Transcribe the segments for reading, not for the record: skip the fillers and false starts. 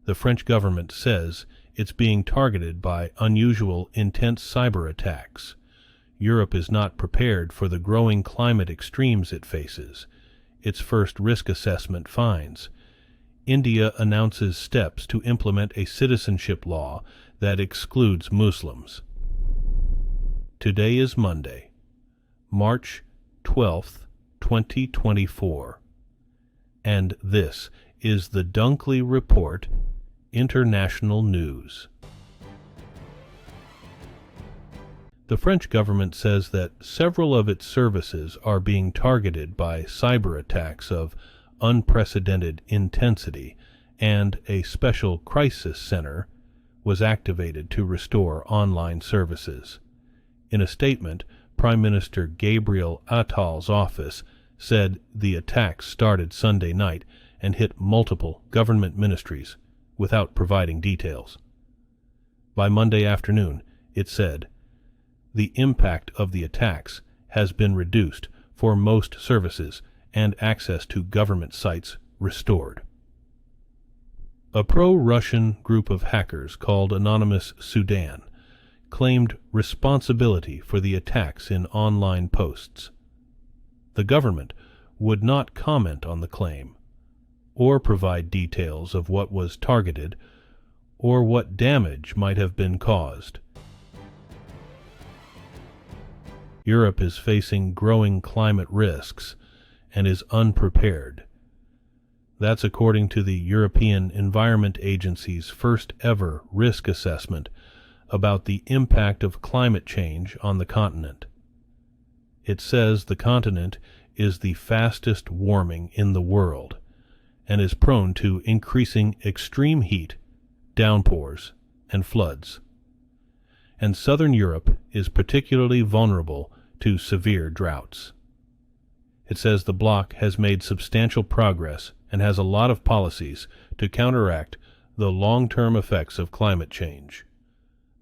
The French government says it's being targeted by unusual, intense cyber attacks. Europe is not prepared for the growing climate extremes it faces. Its first risk assessment finds. India announces steps to implement a citizenship law that excludes Muslims. Today is Monday, March 12th, 2024, and this is the Dunkley Report International News. The French government says that several of its services are being targeted by cyber attacks of unprecedented intensity, and a special crisis center was activated to restore online services. In a statement, Prime Minister Gabriel Attal's office said the attacks started Sunday night and hit multiple government ministries without providing details. By Monday afternoon, it said, the impact of the attacks has been reduced for most services and access to government sites restored. A pro-Russian group of hackers called Anonymous Sudan claimed responsibility for the attacks in online posts. The government would not comment on the claim, or provide details of what was targeted or what damage might have been caused. Europe is facing growing climate risks and is unprepared. That's according to the European Environment Agency's first ever risk assessment about the impact of climate change on the continent. It says the continent is the fastest warming in the world and is prone to increasing extreme heat, downpours, and floods. And southern Europe is particularly vulnerable to severe droughts. It says the bloc has made substantial progress and has a lot of policies to counteract the long-term effects of climate change.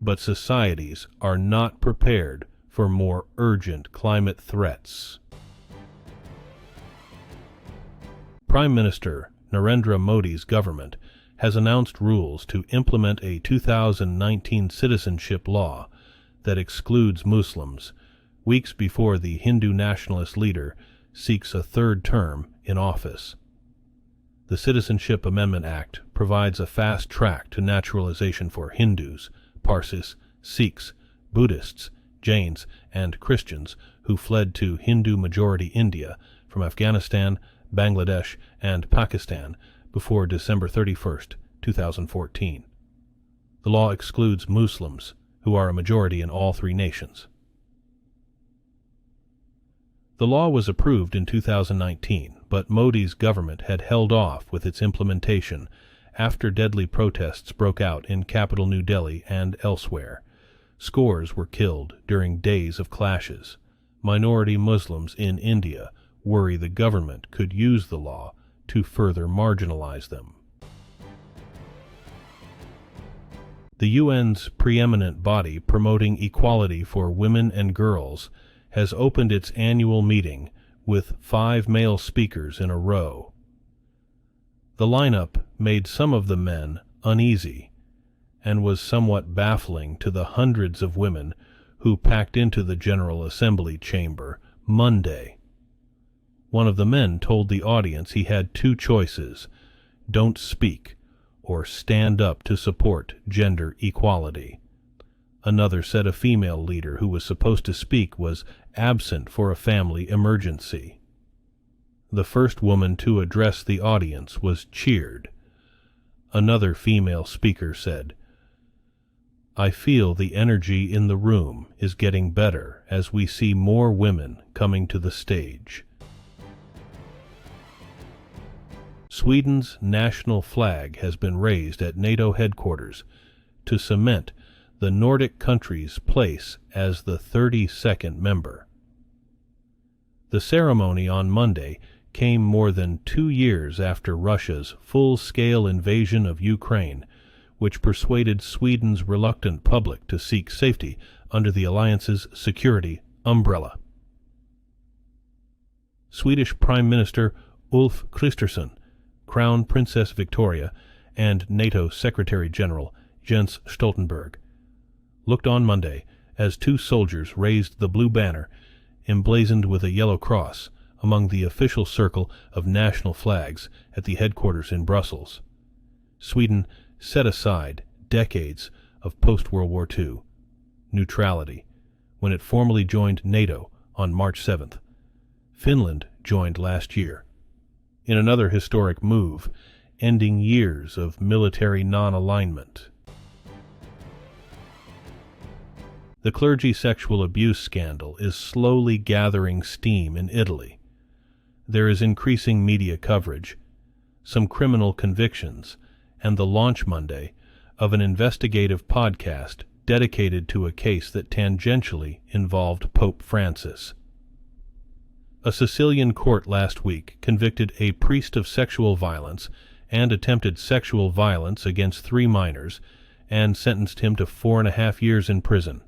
But societies are not prepared for more urgent climate threats. Prime Minister Narendra Modi's government has announced rules to implement a 2019 citizenship law that excludes Muslims, weeks before the Hindu nationalist leader seeks a third term in office. The Citizenship Amendment Act provides a fast track to naturalization for Hindus, Parsis, Sikhs, Buddhists, Jains, and Christians who fled to Hindu-majority India from Afghanistan, Bangladesh, and Pakistan before December 31, 2014. The law excludes Muslims, who are a majority in all three nations. The law was approved in 2019, but Modi's government had held off with its implementation after deadly protests broke out in capital New Delhi and elsewhere. Scores were killed during days of clashes. Minority Muslims in India worry the government could use the law to further marginalize them. The UN's preeminent body promoting equality for women and girls has opened its annual meeting with 5 male speakers in a row. The lineup made some of the men uneasy and was somewhat baffling to the hundreds of women who packed into the General Assembly chamber Monday. One of the men told the audience he had 2 choices: don't speak or stand up to support gender equality. Another said a female leader who was supposed to speak was absent for a family emergency. The first woman to address the audience was cheered. Another female speaker said, "I feel the energy in the room is getting better as we see more women coming to the stage." Sweden's national flag has been raised at NATO headquarters to cement the Nordic country's place as the 32nd member. The ceremony on Monday came more than 2 years after Russia's full-scale invasion of Ukraine, which persuaded Sweden's reluctant public to seek safety under the alliance's security umbrella. Swedish Prime Minister Ulf Kristersson, Crown Princess Victoria, and NATO Secretary-General Jens Stoltenberg, looked on Monday as two soldiers raised the blue banner, emblazoned with a yellow cross, among the official circle of national flags at the headquarters in Brussels. Sweden set aside decades of post-World War II neutrality when it formally joined NATO on March 7th. Finland joined last year, in another historic move, ending years of military non-alignment. The clergy sexual abuse scandal is slowly gathering steam in Italy. There is increasing media coverage, some criminal convictions, and the launch Monday of an investigative podcast dedicated to a case that tangentially involved Pope Francis. A Sicilian court last week convicted a priest of sexual violence and attempted sexual violence against 3 minors and sentenced him to 4.5 years in prison.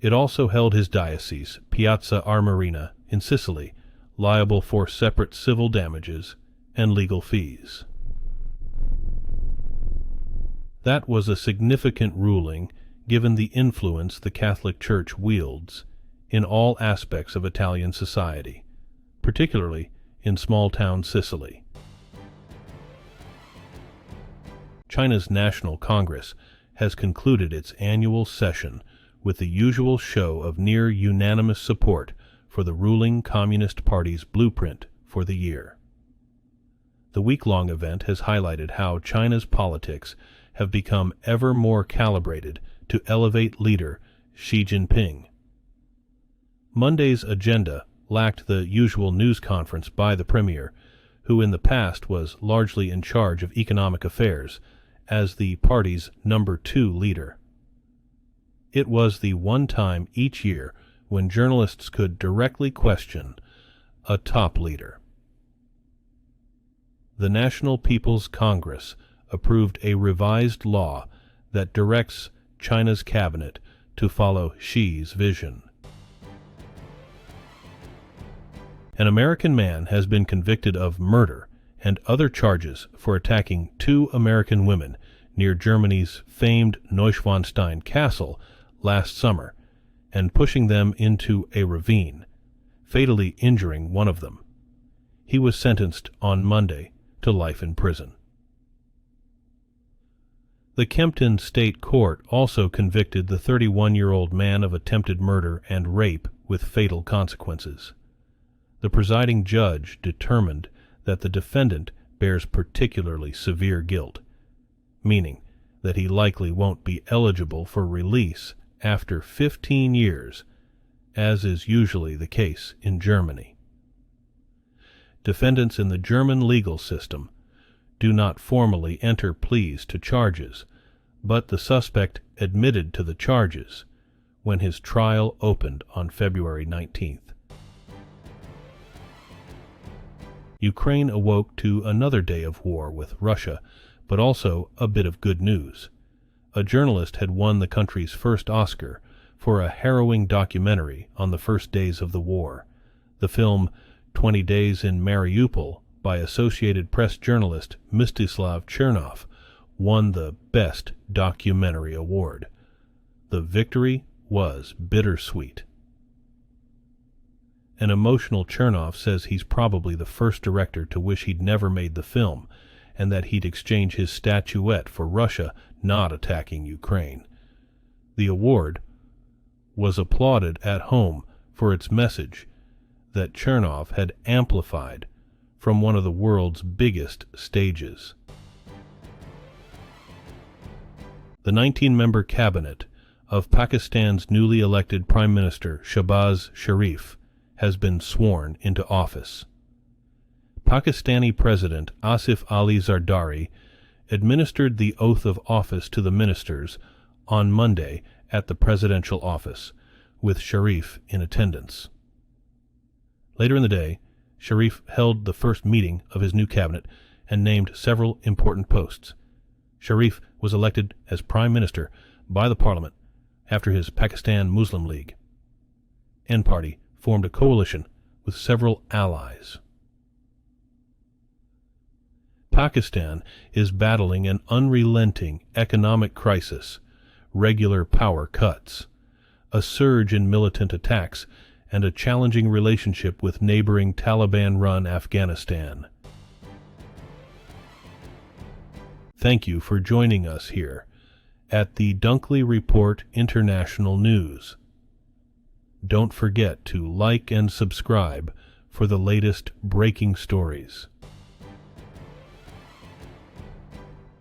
It also held his diocese, Piazza Armerina, in Sicily, liable for separate civil damages and legal fees. That was a significant ruling given the influence the Catholic Church wields in all aspects of Italian society, particularly in small-town Sicily. China's National Congress has concluded its annual session with the usual show of near-unanimous support for the ruling Communist Party's blueprint for the year. The week-long event has highlighted how China's politics have become ever more calibrated to elevate leader Xi Jinping. Monday's agenda lacked the usual news conference by the premier, who in the past was largely in charge of economic affairs as the party's number 2 leader. It was the one time each year when journalists could directly question a top leader. The National People's Congress approved a revised law that directs China's cabinet to follow Xi's vision. An American man has been convicted of murder and other charges for attacking 2 American women near Germany's famed Neuschwanstein Castle last summer and pushing them into a ravine, fatally injuring one of them. He was sentenced on Monday to life in prison. The Kempton State Court also convicted the 31-year-old man of attempted murder and rape with fatal consequences. The presiding judge determined that the defendant bears particularly severe guilt, meaning that he likely won't be eligible for release after 15 years, as is usually the case in Germany. Defendants in the German legal system do not formally enter pleas to charges, but the suspect admitted to the charges when his trial opened on February 19th. Ukraine awoke to another day of war with Russia, but also a bit of good news. A journalist had won the country's first Oscar for a harrowing documentary on the first days of the war. The film 20 Days in Mariupol by Associated Press journalist Mstislav Chernov won the Best Documentary Award. The victory was bittersweet. An emotional Chernov says he's probably the first director to wish he'd never made the film, and that he'd exchange his statuette for Russia not attacking Ukraine. The award was applauded at home for its message that Chernov had amplified from one of the world's biggest stages. The 19-member cabinet of Pakistan's newly elected Prime Minister Shahbaz Sharif has been sworn into office. Pakistani President Asif Ali Zardari administered the oath of office to the ministers on Monday at the presidential office, with Sharif in attendance. Later in the day, Sharif held the first meeting of his new cabinet and named several important posts. Sharif was elected as Prime Minister by the Parliament after his Pakistan Muslim League Party formed a coalition with several allies. Pakistan is battling an unrelenting economic crisis, regular power cuts, a surge in militant attacks, and a challenging relationship with neighboring Taliban-run Afghanistan. Thank you for joining us here at the Dunkley Report International News. Don't forget to like and subscribe for the latest breaking stories.